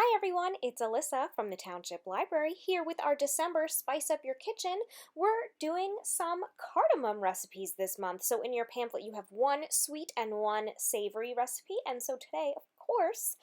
Hi everyone, it's Alyssa from the Township Library here with our December Spice Up Your Kitchen. We're doing some cardamom recipes this month. So in your pamphlet you have one sweet and one savory recipe. And so today, of course,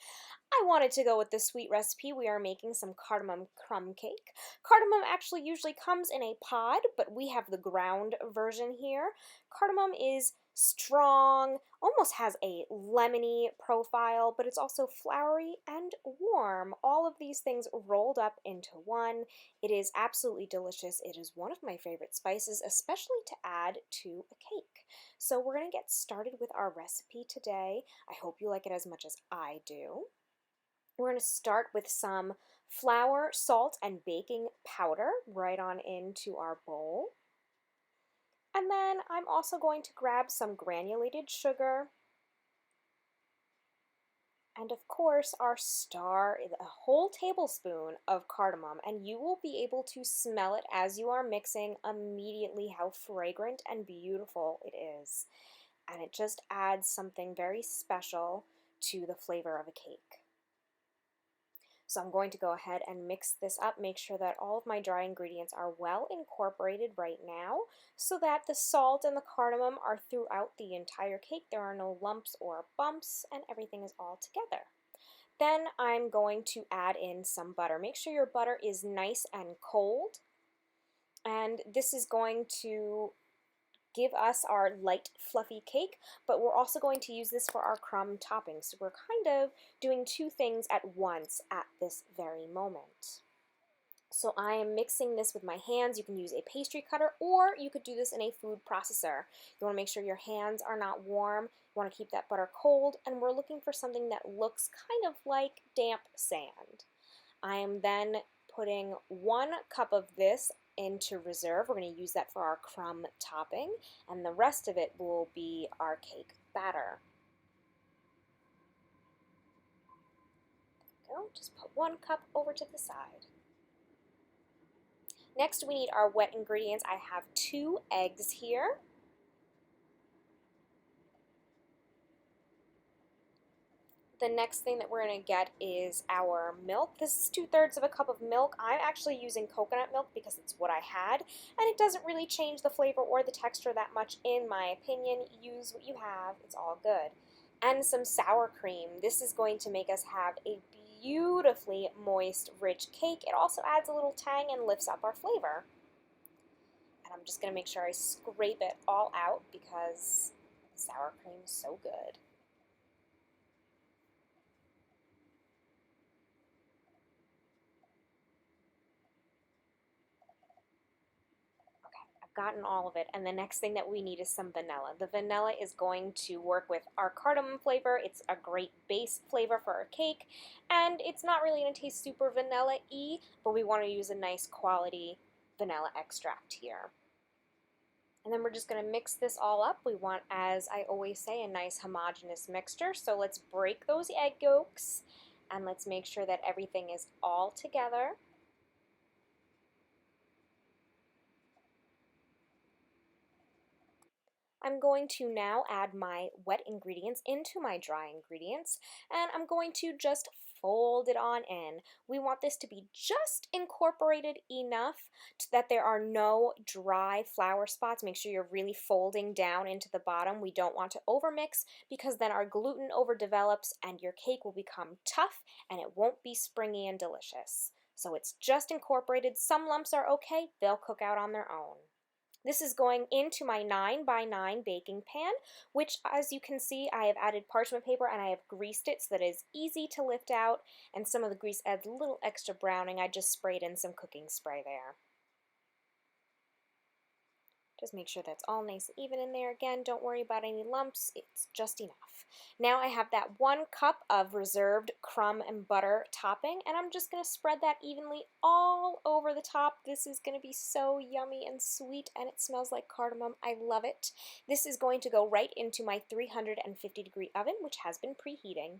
I wanted to go with the sweet recipe. We are making some cardamom crumb cake. Cardamom actually usually comes in a pod, but we have the ground version here. Cardamom is strong, almost has a lemony profile, but it's also flowery and warm. All of these things rolled up into one. It is absolutely delicious. It is one of my favorite spices, especially to add to a cake. So we're going to get started with our recipe today. I hope you like it as much as I do. We're going to start with some flour, salt, and baking powder right on into our bowl. And then I'm also going to grab some granulated sugar. And of course, our star is a whole tablespoon of cardamom, and you will be able to smell it as you are mixing immediately how fragrant and beautiful it is. And it just adds something very special to the flavor of a cake. So I'm going to go ahead and mix this up, make sure that all of my dry ingredients are well incorporated right now so that the salt and the cardamom are throughout the entire cake. There are no lumps or bumps and everything is all together. Then I'm going to add in some butter. Make sure your butter is nice and cold, and this is going to give us our light fluffy cake, but we're also going to use this for our crumb topping. So we're kind of doing two things at once at this very moment. So I am mixing this with my hands. You can use a pastry cutter or you could do this in a food processor. You want to make sure your hands are not warm. You want to keep that butter cold, and we're looking for something that looks kind of like damp sand. I am then putting 1 cup of this into reserve. We're going to use that for our crumb topping, and the rest of it will be our cake batter. There we go. Just put 1 cup over to the side. Next, we need our wet ingredients. I have 2 eggs here. The next thing that we're going to get is our milk. This is 2/3 of a cup of milk. I'm actually using coconut milk because it's what I had, and it doesn't really change the flavor or the texture that much in my opinion. Use what you have, it's all good. And some sour cream. This is going to make us have a beautifully moist, rich cake. It also adds a little tang and lifts up our flavor. And I'm just going to make sure I scrape it all out because the sour cream is so good. Gotten all of it, and the next thing that we need is some vanilla. The vanilla is going to work with our cardamom flavor. It's a great base flavor for our cake, and it's not really going to taste super vanilla-y, but we want to use a nice quality vanilla extract here. And then we're just going to mix this all up. We want, as I always say, a nice homogeneous mixture. So let's break those egg yolks, and let's make sure that everything is all together. I'm going to now add my wet ingredients into my dry ingredients, and I'm going to just fold it on in. We want this to be just incorporated enough that there are no dry flour spots. Make sure you're really folding down into the bottom. We don't want to overmix because then our gluten overdevelops and your cake will become tough and it won't be springy and delicious. So it's just incorporated. Some lumps are okay. They'll cook out on their own. This is going into my 9x9 baking pan, which, as you can see, I have added parchment paper and I have greased it so that it is easy to lift out, and some of the grease adds a little extra browning. I just sprayed in some cooking spray there. Just make sure that's all nice and even in there. Again, don't worry about any lumps. It's just enough. Now I have that 1 cup of reserved crumb and butter topping, and I'm just going to spread that evenly all over the top. This is going to be so yummy and sweet, and it smells like cardamom. I love it. This is going to go right into my 350-degree oven, which has been preheating.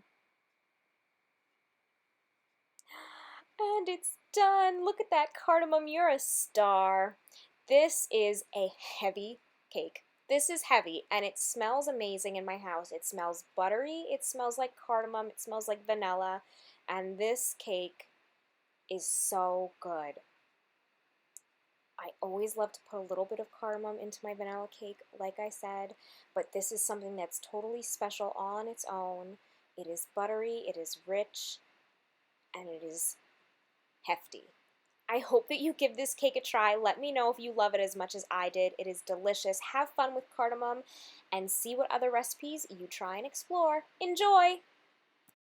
And it's done. Look at that cardamom. You're a star. This is a heavy cake. This is heavy, and it smells amazing in my house. It smells buttery, it smells like cardamom, it smells like vanilla, And this cake is so good. I always love to put a little bit of cardamom into my vanilla cake, like I said, but this is something that's totally special all on its own. It is buttery, it is rich, and it is hefty. I hope that you give this cake a try. Let me know if you love it as much as I did. It is delicious. Have fun with cardamom and see what other recipes you try and explore. Enjoy!